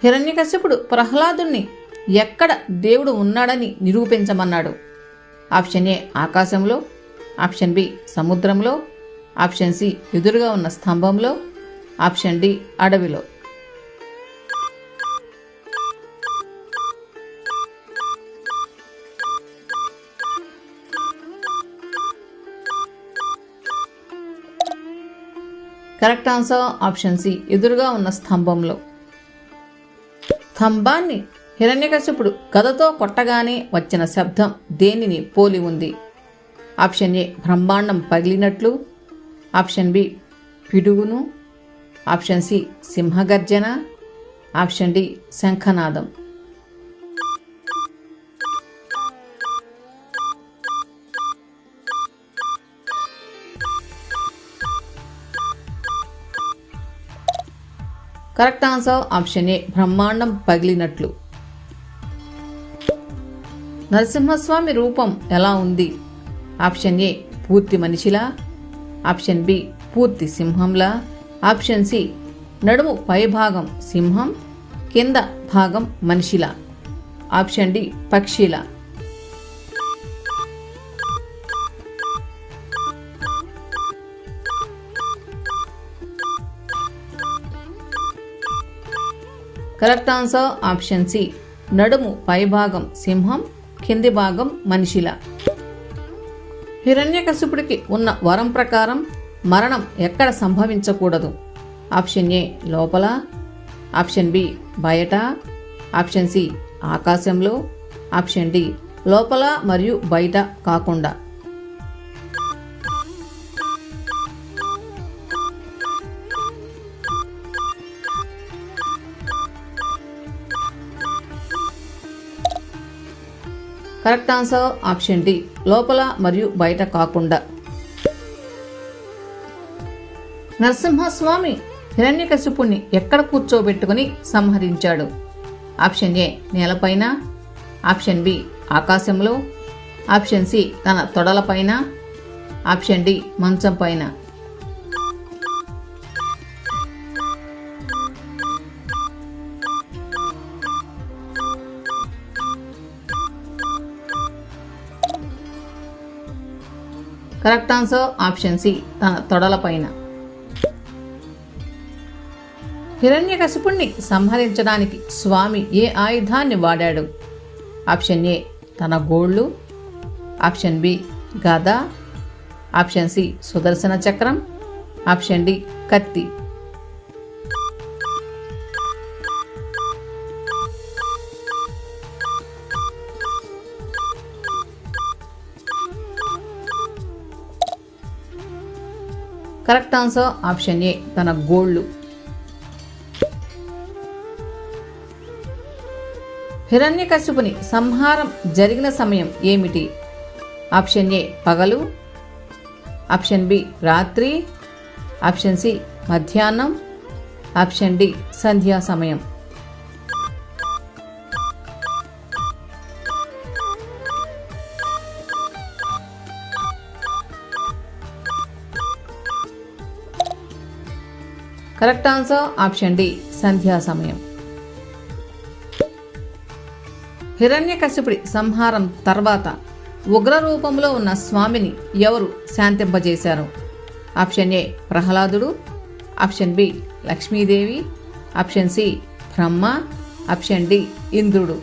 హిరణ్యకశ్యపుడు ప్రహ్లాదుణ్ణి ఎక్కడ దేవుడు ఉన్నాడని నిరూపించమన్నాడు. ఆప్షన్ ఏ ఆకాశంలో, ఆప్షన్ బి సముద్రంలో, ఆప్షన్ సి ఎదురుగా ఉన్న స్తంభంలో, ఆప్షన్ డి అడవిలో. కరెక్ట్ ఆన్సర్ ఆప్షన్ సి ఎదురుగా ఉన్న స్తంభంలో. స్తంభాన్ని హిరణ్యకశ్యపుడు గదతో కొట్టగానే వచ్చిన శబ్దం దేనిని పోలి ఉంది? ఆప్షన్ ఏ బ్రహ్మాండం పగిలినట్లు, ఆప్షన్ బి పిడుగును, ఆప్షన్ సి సింహగర్జన, ఆప్షన్ డి శంఖనాదం. కరెక్ట్ ఆన్సర్ ఆప్షన్ ఏ బ్రహ్మాండం పగిలినట్లు. నరసింహస్వామి రూపం ఎలా ఉంది? ఆప్షన్ ఏ పూర్తి మనిషిలా, ఆప్షన్ బి పూర్తి సింహంలా, ఆప్షన్ సి నడుము పైభాగం సింహం, కింద భాగం మనిషిలా, ఆప్షన్ డి పక్షిలా. కరెక్ట్ ఆన్సర్ ఆప్షన్ సి నడుము పైభాగం సింహం, కింది భాగం మనిషిలా. హిరణ్యకశిపుడికి ఉన్న వరం ప్రకారం మరణం ఎక్కడ సంభవించకూడదు? ఆప్షన్ ఏ లోపల, ఆప్షన్ బి బయట, ఆప్షన్ సి ఆకాశంలో, ఆప్షన్ డి లోపల మరియు బయట కాకుండా. కరెక్ట్ ఆన్సర్ ఆప్షన్ డి లోపల మరియు బయట కాకుండా. నరసింహస్వామి హిరణ్యకశిపుణ్ణి ఎక్కడ కూర్చోబెట్టుకుని సంహరించాడు? ఆప్షన్ ఏ నేలపైన, ఆప్షన్ బి ఆకాశంలో, ఆప్షన్ సి తన తొడలపైన, ఆప్షన్ డి మంచం పైన. కరెక్ట్ ఆన్సర్ ఆప్షన్ సి తన తొడలపైన. హిరణ్యకశిపుణ్ణి సంహరించడానికి స్వామి ఏ ఆయుధాన్ని వాడాడు? ఆప్షన్ ఏ తన గోళ్ళు, ఆప్షన్ బి గద, ఆప్షన్ సి సుదర్శన చక్రం, ఆప్షన్ డి కత్తి. కరెక్ట్ ఆన్సర్ ఆప్షన్ ఏ తన గోళ్ళు. హిరణ్యకశిపుని సంహారం జరిగిన సమయం ఏమిటి? ఆప్షన్ ఏ పగలు, ఆప్షన్ బి రాత్రి, ఆప్షన్ సి మధ్యాహ్నం, ఆప్షన్ డి సంధ్యా సమయం. కరెక్ట్ ఆన్సర్ ఆప్షన్ డి సంధ్యా సమయం. హిరణ్యకశిపుడి సంహారం తర్వాత ఉగ్ర రూపంలో ఉన్న స్వామిని ఎవరు శాంతింపజేశారు? ఆప్షన్ ఏ ప్రహ్లాదుడు, option B Lakshmidevi, option C Brahma, option D ఇంద్రుడు.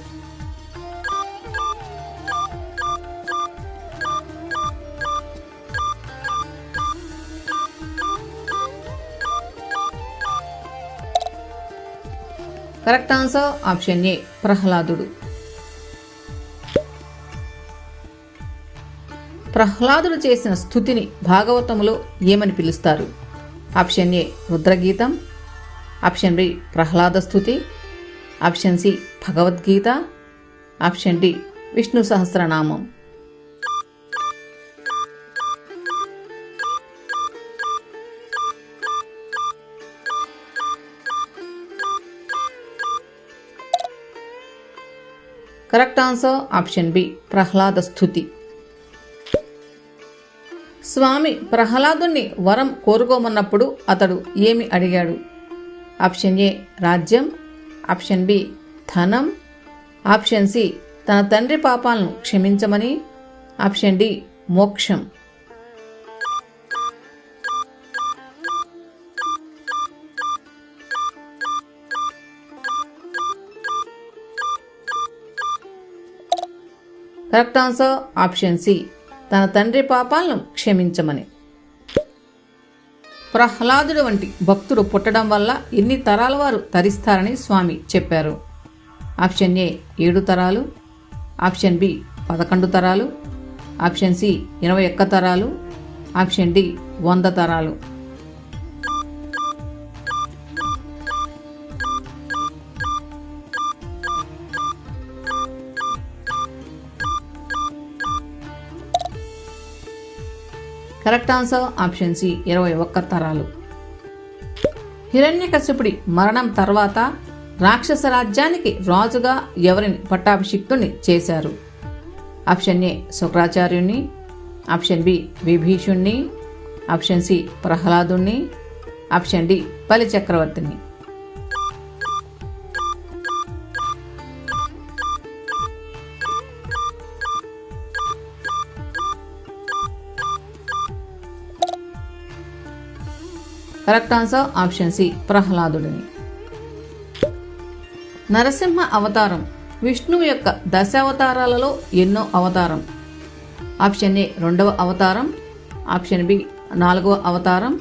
కరెక్ట్ ఆన్సర్ ఆప్షన్ ఏ ప్రహ్లాదుడు. ప్రహ్లాదుడు చేసిన స్తుతిని భాగవతంలో ఏమని పిలుస్తారు? ఆప్షన్ ఏ రుద్రగీతం, option B Prahlada Stuti, option C Bhagavad Gita, option D Vishnu Sahasranamam. Correct answer option B Prahlada Stuti. స్వామి ప్రహ్లాదుణ్ణి వరం కోరుకోమన్నప్పుడు అతడు ఏమి అడిగాడు? ఆప్షన్ ఏ రాజ్యం, ఆప్షన్ బి ధనం, ఆప్షన్ సి తన తండ్రి పాపాలను క్షమించమని, ఆప్షన్ డి మోక్షం. కరెక్ట్ ఆన్సర్ ఆప్షన్ సి తన తండ్రి పాపాలను క్షమించమని. ప్రహ్లాదుడు వంటి భక్తుడు పుట్టడం వల్ల ఎన్ని తరాల వారు తరిస్తారని స్వామి చెప్పారు? ఆప్షన్ ఏ 7 తరాలు, ఆప్షన్ బి 11 తరాలు, ఆప్షన్ సి 21 తరాలు, ఆప్షన్ డి 100 తరాలు. కరెక్ట్ ఆన్సర్ ఆప్షన్ సి 21 తరాలు. హిరణ్యకశిపుడి మరణం తర్వాత రాక్షస రాజ్యానికి రాజుగా ఎవరిని పట్టాభిషిక్తుని చేశారు? ఆప్షన్ ఏ శుక్రాచార్యుణ్ణి, ఆప్షన్ బి విభీషుణ్ణి, ఆప్షన్ సి ప్రహ్లాదుణ్ణి, ఆప్షన్ డి బలి చక్రవర్తిని. కరెక్ట్ ఆన్సర్ ఆప్షన్ సి ప్రహ్లాదుడిని. నరసింహ అవతారం విష్ణువు యొక్క దశావతారాలలో ఎన్నో అవతారం? ఆప్షన్ ఏ 2వ అవతారం, ఆప్షన్ బి 4వ అవతారం,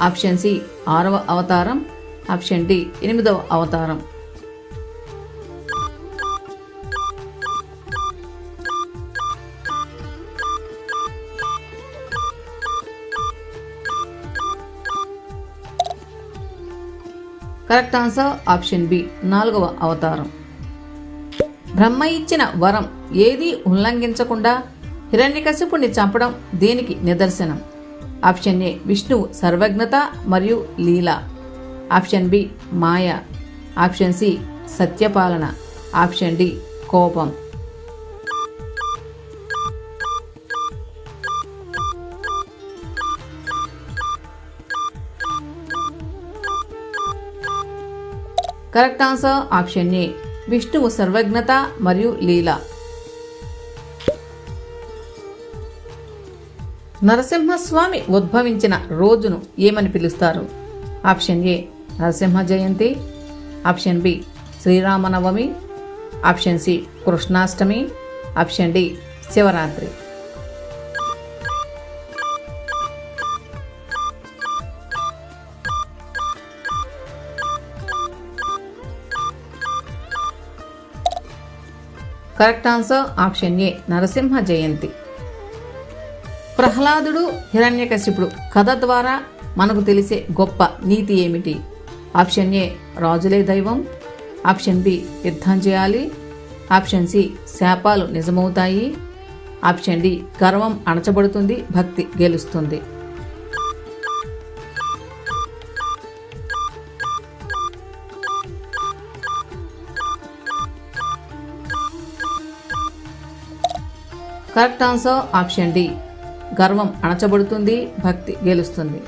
ఆప్షన్ సి 6వ అవతారం, ఆప్షన్ డి 8వ అవతారం. కరెక్ట్ ఆన్సర్ ఆప్షన్ బి 4వ అవతారం. బ్రహ్మ ఇచ్చిన వరం ఏది ఉల్లంఘించకుండా హిరణ్యకశిపుణ్ణి చంపడం దేనికి నిదర్శనం? ఆప్షన్ ఏ విష్ణువు సర్వజ్ఞత మరియు లీల, ఆప్షన్ బి మాయ, ఆప్షన్ సి సత్యపాలన, ఆప్షన్ డి కోపం. కరెక్ట్ ఆన్సర్ ఆప్షన్ ఏ విష్ణువు సర్వజ్ఞత మరియు లీల. నరసింహస్వామి ఉద్భవించిన రోజును ఏమని పిలుస్తారు? Option A Narasimha Jayanti, option B Sriramanavami, option C Krishnashtami, option D Shivaratri. Correct answer option A Narasimha Jayanti. ప్రహ్లాదుడు హిరణ్యకశిపుడు కథ ద్వారా మనకు తెలిసే గొప్ప నీతి ఏమిటి? ఆప్షన్ ఏ రాజులే దైవం, ఆప్షన్ బి యుద్ధం చేయాలి, ఆప్షన్ సి శాపాలు నిజమవుతాయి, ఆప్షన్ డి గర్వం అణచబడుతుంది, భక్తి గెలుస్తుంది. కరెక్ట్ ఆన్సర్ ఆప్షన్ డి గర్వం అణచబడుతుంది, భక్తి గెలుస్తుంది.